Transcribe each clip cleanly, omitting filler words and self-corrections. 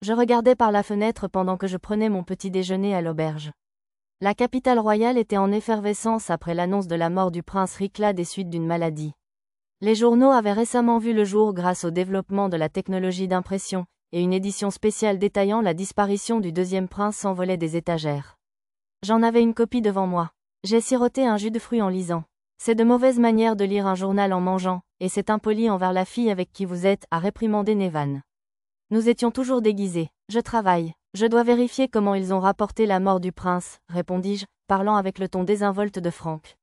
Je regardais par la fenêtre pendant que je prenais mon petit déjeuner à l'auberge. La capitale royale était en effervescence après l'annonce de la mort du prince Ricla des suites d'une maladie. Les journaux avaient récemment vu le jour grâce au développement de la technologie d'impression, et une édition spéciale détaillant la disparition du deuxième prince s'envolait des étagères. J'en avais une copie devant moi. J'ai siroté un jus de fruits en lisant. C'est de mauvaise manière de lire un journal en mangeant, et c'est impoli envers la fille avec qui vous êtes, a réprimandé Nevan. Nous étions toujours déguisés. Je travaille. Je dois vérifier comment ils ont rapporté la mort du prince, répondis-je, parlant avec le ton désinvolte de Franck.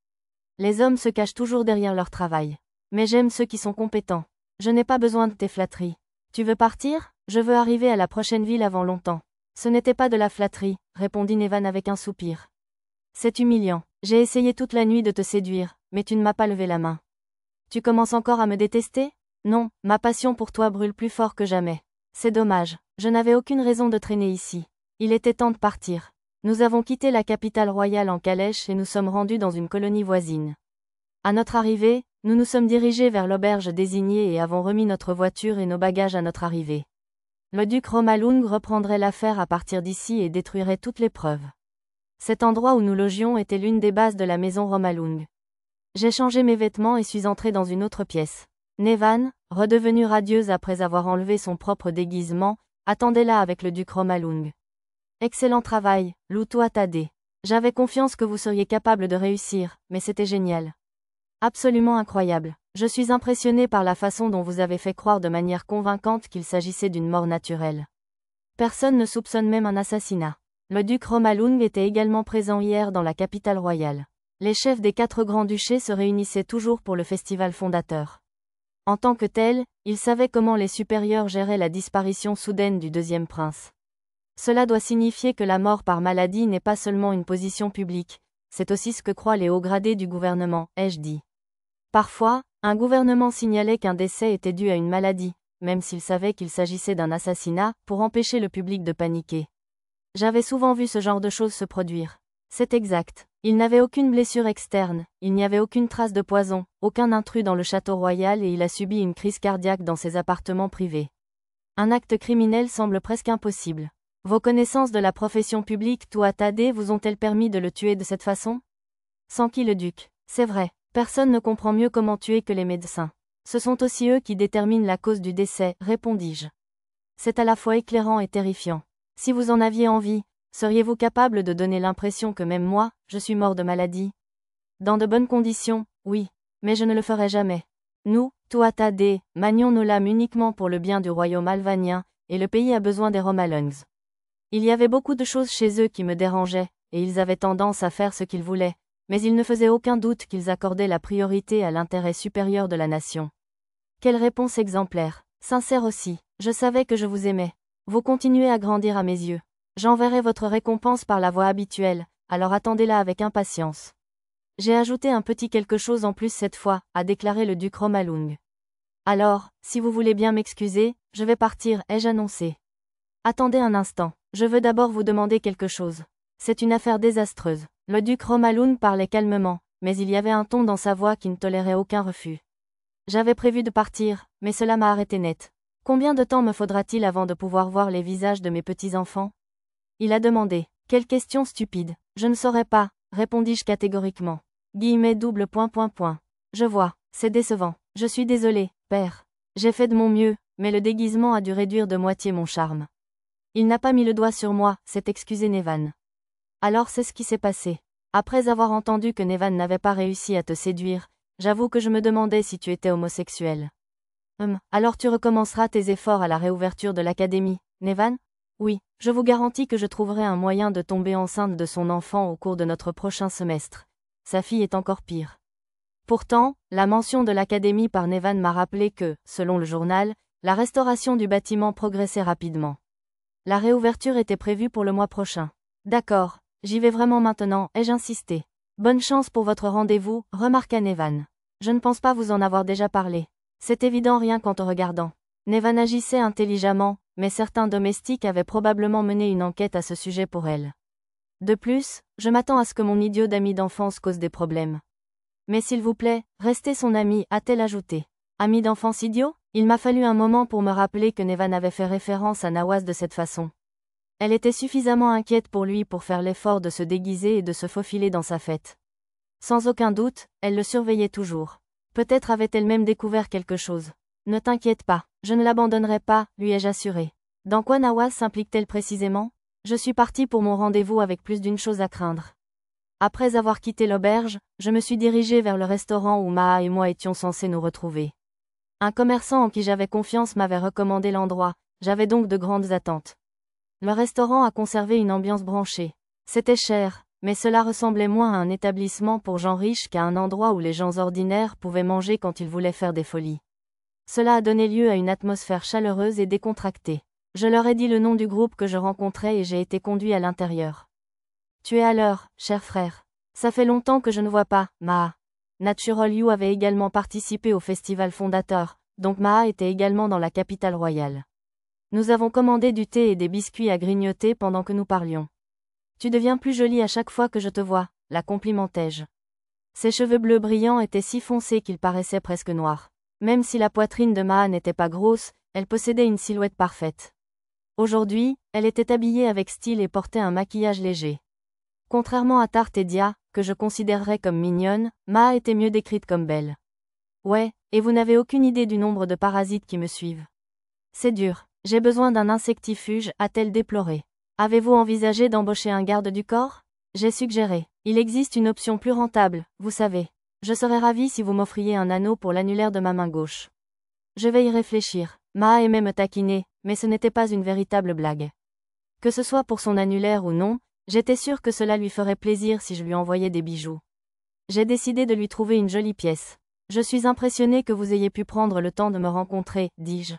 Les hommes se cachent toujours derrière leur travail. Mais j'aime ceux qui sont compétents. Je n'ai pas besoin de tes flatteries. Tu veux partir? Je veux arriver à la prochaine ville avant longtemps. Ce n'était pas de la flatterie, répondit Nevan avec un soupir. C'est humiliant. J'ai essayé toute la nuit de te séduire, mais tu ne m'as pas levé la main. Tu commences encore à me détester? Non, ma passion pour toi brûle plus fort que jamais. C'est dommage, je n'avais aucune raison de traîner ici. Il était temps de partir. Nous avons quitté la capitale royale en calèche et nous sommes rendus dans une colonie voisine. À notre arrivée, nous nous sommes dirigés vers l'auberge désignée et avons remis notre voiture et nos bagages à notre arrivée. Le duc Romalung reprendrait l'affaire à partir d'ici et détruirait toutes les preuves. Cet endroit où nous logions était l'une des bases de la maison Romalung. J'ai changé mes vêtements et suis entrée dans une autre pièce. Nevan, redevenue radieuse après avoir enlevé son propre déguisement, attendait là avec le duc Romalung. Excellent travail, Loutoua Tadé. J'avais confiance que vous seriez capable de réussir, mais c'était génial. Absolument incroyable. Je suis impressionné par la façon dont vous avez fait croire de manière convaincante qu'il s'agissait d'une mort naturelle. Personne ne soupçonne même un assassinat. Le duc Romalung était également présent hier dans la capitale royale. Les chefs des 4 grands-duchés se réunissaient toujours pour le festival fondateur. En tant que tel, ils savaient comment les supérieurs géraient la disparition soudaine du deuxième prince. Cela doit signifier que la mort par maladie n'est pas seulement une position publique, c'est aussi ce que croient les hauts gradés du gouvernement, ai-je dit. Parfois, un gouvernement signalait qu'un décès était dû à une maladie, même s'il savait qu'il s'agissait d'un assassinat, pour empêcher le public de paniquer. J'avais souvent vu ce genre de choses se produire. C'est exact. Il n'avait aucune blessure externe, il n'y avait aucune trace de poison, aucun intrus dans le château royal et il a subi une crise cardiaque dans ses appartements privés. Un acte criminel semble presque impossible. Vos connaissances de la profession publique Tua Tadé vous ont-elles permis de le tuer de cette façon? Sans qui le duc? C'est vrai, personne ne comprend mieux comment tuer que les médecins. Ce sont aussi eux qui déterminent la cause du décès, répondis-je. C'est à la fois éclairant et terrifiant. Si vous en aviez envie, seriez-vous capable de donner l'impression que même moi, je suis mort de maladie? Dans de bonnes conditions, oui, mais je ne le ferai jamais. Nous, Tua Tadé, manions nos lames uniquement pour le bien du royaume alvanien, et le pays a besoin des Romalungs. Il y avait beaucoup de choses chez eux qui me dérangeaient, et ils avaient tendance à faire ce qu'ils voulaient, mais il ne faisait aucun doute qu'ils accordaient la priorité à l'intérêt supérieur de la nation. Quelle réponse exemplaire, sincère aussi, je savais que je vous aimais. Vous continuez à grandir à mes yeux. J'enverrai votre récompense par la voie habituelle, alors attendez-la avec impatience. J'ai ajouté un petit quelque chose en plus cette fois, a déclaré le duc Romalung. Alors, si vous voulez bien m'excuser, je vais partir, ai-je annoncé. Attendez un instant, je veux d'abord vous demander quelque chose. C'est une affaire désastreuse. Le duc Romalung parlait calmement, mais il y avait un ton dans sa voix qui ne tolérait aucun refus. J'avais prévu de partir, mais cela m'a arrêté net. Combien de temps me faudra-t-il avant de pouvoir voir les visages de mes petits-enfants? Il a demandé. Quelle question stupide. Je ne saurais pas, répondis-je catégoriquement. Double. Je vois, c'est décevant. Je suis désolé, père. J'ai fait de mon mieux, mais le déguisement a dû réduire de moitié mon charme. Il n'a pas mis le doigt sur moi, s'est excusé Nevan. Alors c'est ce qui s'est passé. Après avoir entendu que Nevan n'avait pas réussi à te séduire, j'avoue que je me demandais si tu étais homosexuel. Alors tu recommenceras tes efforts à la réouverture de l'académie, Nevan? Oui, je vous garantis que je trouverai un moyen de tomber enceinte de son enfant au cours de notre prochain semestre. Sa fille est encore pire. Pourtant, la mention de l'académie par Nevan m'a rappelé que, selon le journal, la restauration du bâtiment progressait rapidement. La réouverture était prévue pour le mois prochain. D'accord, j'y vais vraiment maintenant, ai-je insisté. Bonne chance pour votre rendez-vous, remarqua Nevan. Je ne pense pas vous en avoir déjà parlé. C'est évident rien qu'en te regardant. Nevan agissait intelligemment, mais certains domestiques avaient probablement mené une enquête à ce sujet pour elle. De plus, je m'attends à ce que mon idiot d'ami d'enfance cause des problèmes. Mais s'il vous plaît, restez son ami, a-t-elle ajouté. Ami d'enfance idiot? Il m'a fallu un moment pour me rappeler que Nevan avait fait référence à Nawaz de cette façon. Elle était suffisamment inquiète pour lui pour faire l'effort de se déguiser et de se faufiler dans sa fête. Sans aucun doute, elle le surveillait toujours. Peut-être avait-elle même découvert quelque chose. Ne t'inquiète pas, je ne l'abandonnerai pas, lui ai-je assuré. Dans quoi Nawaz s'implique-t-elle précisément? Je suis partie pour mon rendez-vous avec plus d'une chose à craindre. Après avoir quitté l'auberge, je me suis dirigée vers le restaurant où Maha et moi étions censés nous retrouver. Un commerçant en qui j'avais confiance m'avait recommandé l'endroit, j'avais donc de grandes attentes. Le restaurant a conservé une ambiance branchée. C'était cher, mais cela ressemblait moins à un établissement pour gens riches qu'à un endroit où les gens ordinaires pouvaient manger quand ils voulaient faire des folies. Cela a donné lieu à une atmosphère chaleureuse et décontractée. Je leur ai dit le nom du groupe que je rencontrais et j'ai été conduit à l'intérieur. Tu es à l'heure, cher frère. Ça fait longtemps que je ne vois pas, Maha. Natural You avait également participé au festival fondateur, donc Maha était également dans la capitale royale. Nous avons commandé du thé et des biscuits à grignoter pendant que nous parlions. Tu deviens plus jolie à chaque fois que je te vois, la complimentai-je. Ses cheveux bleus brillants étaient si foncés qu'ils paraissaient presque noirs. Même si la poitrine de Maha n'était pas grosse, elle possédait une silhouette parfaite. Aujourd'hui, elle était habillée avec style et portait un maquillage léger. Contrairement à Tarte et Dia, que je considérerais comme mignonne, Maha était mieux décrite comme belle. Ouais, et vous n'avez aucune idée du nombre de parasites qui me suivent. C'est dur, j'ai besoin d'un insectifuge, a-t-elle déploré. Avez-vous envisagé d'embaucher un garde du corps? J'ai suggéré. Il existe une option plus rentable, vous savez. Je serais ravie si vous m'offriez un anneau pour l'annulaire de ma main gauche. Je vais y réfléchir. Maha aimait me taquiner, mais ce n'était pas une véritable blague. Que ce soit pour son annulaire ou non, j'étais sûre que cela lui ferait plaisir si je lui envoyais des bijoux. J'ai décidé de lui trouver une jolie pièce. Je suis impressionnée que vous ayez pu prendre le temps de me rencontrer, dis-je.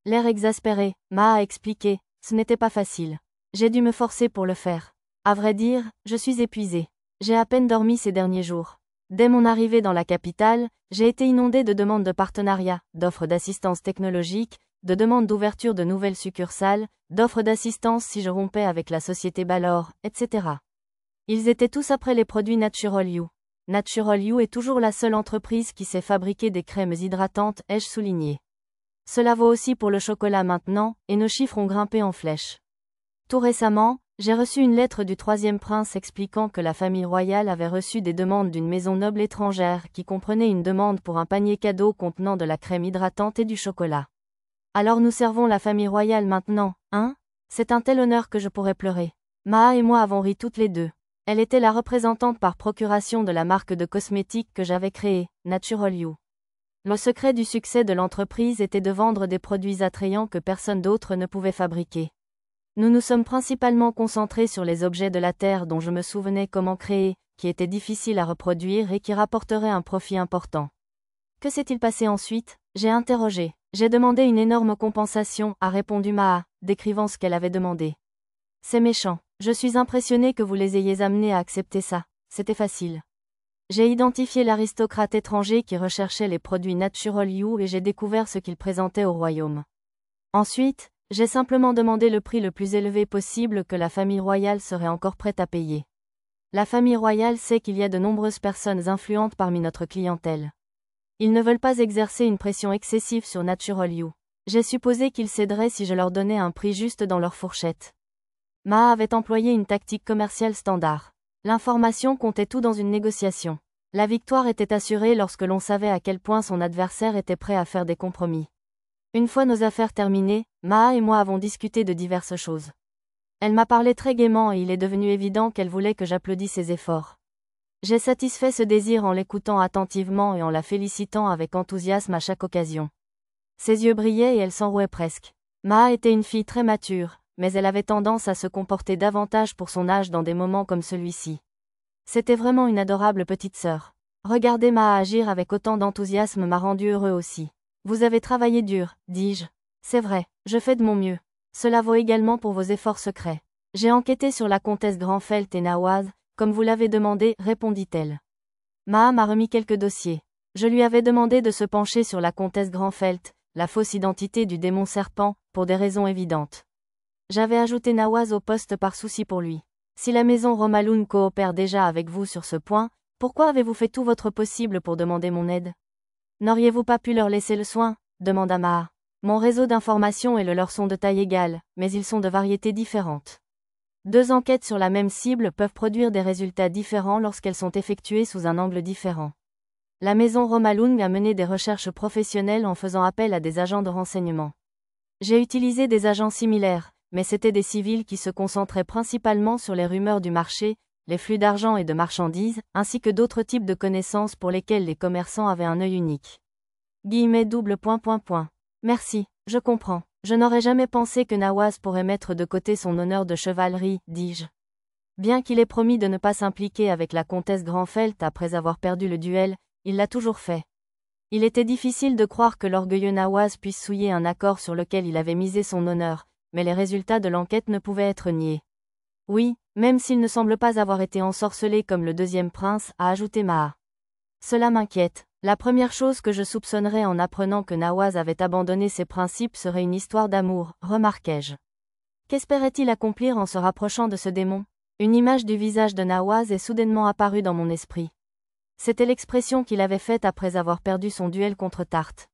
L'air exaspéré, Maha a expliqué, ce n'était pas facile. J'ai dû me forcer pour le faire. À vrai dire, je suis épuisée. J'ai à peine dormi ces derniers jours. Dès mon arrivée dans la capitale, j'ai été inondée de demandes de partenariat, d'offres d'assistance technologique, de demandes d'ouverture de nouvelles succursales, d'offres d'assistance si je rompais avec la société Balor, etc. Ils étaient tous après les produits Natural You. Natural You est toujours la seule entreprise qui sait fabriquer des crèmes hydratantes, ai-je souligné. Cela vaut aussi pour le chocolat maintenant, et nos chiffres ont grimpé en flèche. Tout récemment, j'ai reçu une lettre du troisième prince expliquant que la famille royale avait reçu des demandes d'une maison noble étrangère qui comprenait une demande pour un panier cadeau contenant de la crème hydratante et du chocolat. Alors nous servons la famille royale maintenant, hein? C'est un tel honneur que je pourrais pleurer. Maha et moi avons ri toutes les deux. Elle était la représentante par procuration de la marque de cosmétiques que j'avais créée, Natural You. Le secret du succès de l'entreprise était de vendre des produits attrayants que personne d'autre ne pouvait fabriquer. Nous nous sommes principalement concentrés sur les objets de la Terre dont je me souvenais comment créer, qui étaient difficiles à reproduire et qui rapporteraient un profit important. Que s'est-il passé ensuite? J'ai interrogé. J'ai demandé une énorme compensation, a répondu Maha, décrivant ce qu'elle avait demandé. C'est méchant. Je suis impressionnée que vous les ayez amenés à accepter ça. C'était facile. J'ai identifié l'aristocrate étranger qui recherchait les produits Natural You et j'ai découvert ce qu'il présentait au royaume. Ensuite, j'ai simplement demandé le prix le plus élevé possible que la famille royale serait encore prête à payer. La famille royale sait qu'il y a de nombreuses personnes influentes parmi notre clientèle. Ils ne veulent pas exercer une pression excessive sur Natural You. J'ai supposé qu'ils céderaient si je leur donnais un prix juste dans leur fourchette. Maha avait employé une tactique commerciale standard. L'information comptait tout dans une négociation. La victoire était assurée lorsque l'on savait à quel point son adversaire était prêt à faire des compromis. Une fois nos affaires terminées, Maha et moi avons discuté de diverses choses. Elle m'a parlé très gaiement et il est devenu évident qu'elle voulait que j'applaudisse ses efforts. J'ai satisfait ce désir en l'écoutant attentivement et en la félicitant avec enthousiasme à chaque occasion. Ses yeux brillaient et elle s'enrouait presque. Maha était une fille très mature, mais elle avait tendance à se comporter davantage pour son âge dans des moments comme celui-ci. C'était vraiment une adorable petite sœur. Regarder Maha agir avec autant d'enthousiasme m'a rendu heureux aussi. Vous avez travaillé dur, dis-je. C'est vrai, je fais de mon mieux. Cela vaut également pour vos efforts secrets. J'ai enquêté sur la comtesse Granfelt et Nawaz, comme vous l'avez demandé, répondit-elle. Maha m'a remis quelques dossiers. Je lui avais demandé de se pencher sur la comtesse Granfelt, la fausse identité du démon serpent, pour des raisons évidentes. J'avais ajouté Nawaz au poste par souci pour lui. Si la maison Romaloun coopère déjà avec vous sur ce point, pourquoi avez-vous fait tout votre possible pour demander mon aide? N'auriez-vous pas pu leur laisser le soin? Demanda Maha. Mon réseau d'information et le leur sont de taille égale, mais ils sont de variétés différentes. Deux enquêtes sur la même cible peuvent produire des résultats différents lorsqu'elles sont effectuées sous un angle différent. La maison Romalung a mené des recherches professionnelles en faisant appel à des agents de renseignement. J'ai utilisé des agents similaires, mais c'étaient des civils qui se concentraient principalement sur les rumeurs du marché, les flux d'argent et de marchandises, ainsi que d'autres types de connaissances pour lesquels les commerçants avaient un œil unique. Merci, je comprends. Je n'aurais jamais pensé que Nawaz pourrait mettre de côté son honneur de chevalerie, dis-je. Bien qu'il ait promis de ne pas s'impliquer avec la comtesse Granfelt après avoir perdu le duel, il l'a toujours fait. Il était difficile de croire que l'orgueilleux Nawaz puisse souiller un accord sur lequel il avait misé son honneur, mais les résultats de l'enquête ne pouvaient être niés. Oui, même s'il ne semble pas avoir été ensorcelé comme le deuxième prince, a ajouté Maha. Cela m'inquiète. La première chose que je soupçonnerais en apprenant que Nawaz avait abandonné ses principes serait une histoire d'amour, remarquai-je. Qu'espérait-il accomplir en se rapprochant de ce démon? Une image du visage de Nawaz est soudainement apparue dans mon esprit. C'était l'expression qu'il avait faite après avoir perdu son duel contre Tarth.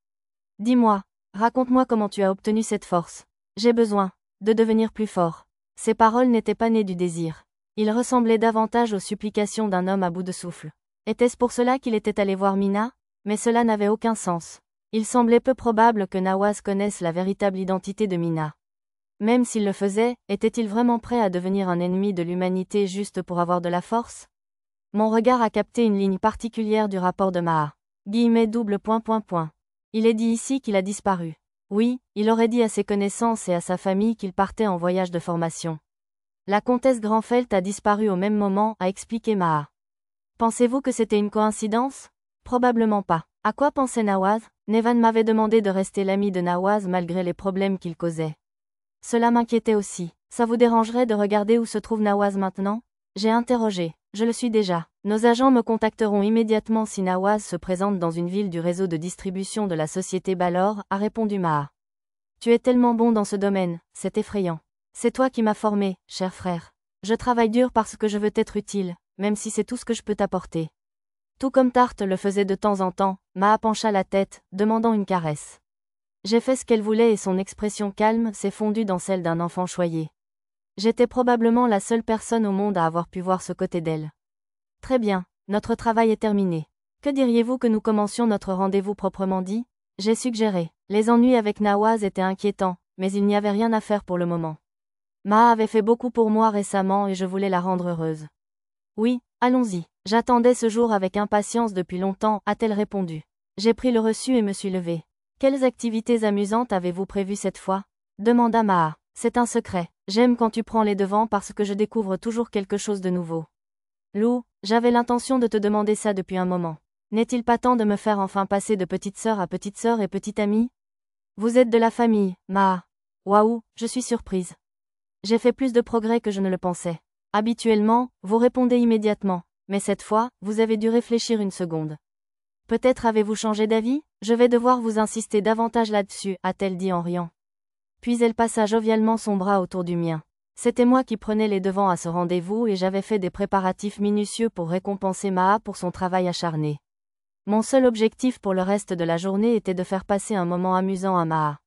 Dis-moi, raconte-moi comment tu as obtenu cette force. J'ai besoin de devenir plus fort. Ces paroles n'étaient pas nées du désir. Il ressemblait davantage aux supplications d'un homme à bout de souffle. Était-ce pour cela qu'il était allé voir Mina? Mais cela n'avait aucun sens. Il semblait peu probable que Nawaz connaisse la véritable identité de Mina. Même s'il le faisait, était-il vraiment prêt à devenir un ennemi de l'humanité juste pour avoir de la force? Mon regard a capté une ligne particulière du rapport de Maha. Il est dit ici qu'il a disparu. Oui, il aurait dit à ses connaissances et à sa famille qu'il partait en voyage de formation. La comtesse Granfelt a disparu au même moment, a expliqué Maha. Pensez-vous que c'était une coïncidence? Probablement pas. À quoi pensait Nawaz? Nevan m'avait demandé de rester l'ami de Nawaz malgré les problèmes qu'il causait. Cela m'inquiétait aussi. Ça vous dérangerait de regarder où se trouve Nawaz maintenant? J'ai interrogé. Je le suis déjà. Nos agents me contacteront immédiatement si Nawaz se présente dans une ville du réseau de distribution de la société Balor, a répondu Maha. Tu es tellement bon dans ce domaine, c'est effrayant. C'est toi qui m'as formé, cher frère. Je travaille dur parce que je veux t'être utile, même si c'est tout ce que je peux t'apporter. Tout comme Tarth le faisait de temps en temps, Maha pencha la tête, demandant une caresse. J'ai fait ce qu'elle voulait et son expression calme s'est fondue dans celle d'un enfant choyé. J'étais probablement la seule personne au monde à avoir pu voir ce côté d'elle. Très bien, notre travail est terminé. Que diriez-vous que nous commencions notre rendez-vous proprement dit? J'ai suggéré. Les ennuis avec Nawaz étaient inquiétants, mais il n'y avait rien à faire pour le moment. Maha avait fait beaucoup pour moi récemment et je voulais la rendre heureuse. Oui, allons-y. J'attendais ce jour avec impatience depuis longtemps, a-t-elle répondu. J'ai pris le reçu et me suis levée. Quelles activités amusantes avez-vous prévues cette fois? Demanda Maha. C'est un secret. J'aime quand tu prends les devants parce que je découvre toujours quelque chose de nouveau. Lou, j'avais l'intention de te demander ça depuis un moment. N'est-il pas temps de me faire enfin passer de petite sœur à petite sœur et petite amie? Vous êtes de la famille, Maha. Waouh, je suis surprise. J'ai fait plus de progrès que je ne le pensais. Habituellement, vous répondez immédiatement, mais cette fois, vous avez dû réfléchir une seconde. Peut-être avez-vous changé d'avis? Je vais devoir vous insister davantage là-dessus, a-t-elle dit en riant. Puis elle passa jovialement son bras autour du mien. C'était moi qui prenais les devants à ce rendez-vous et j'avais fait des préparatifs minutieux pour récompenser Maha pour son travail acharné. Mon seul objectif pour le reste de la journée était de faire passer un moment amusant à Maha.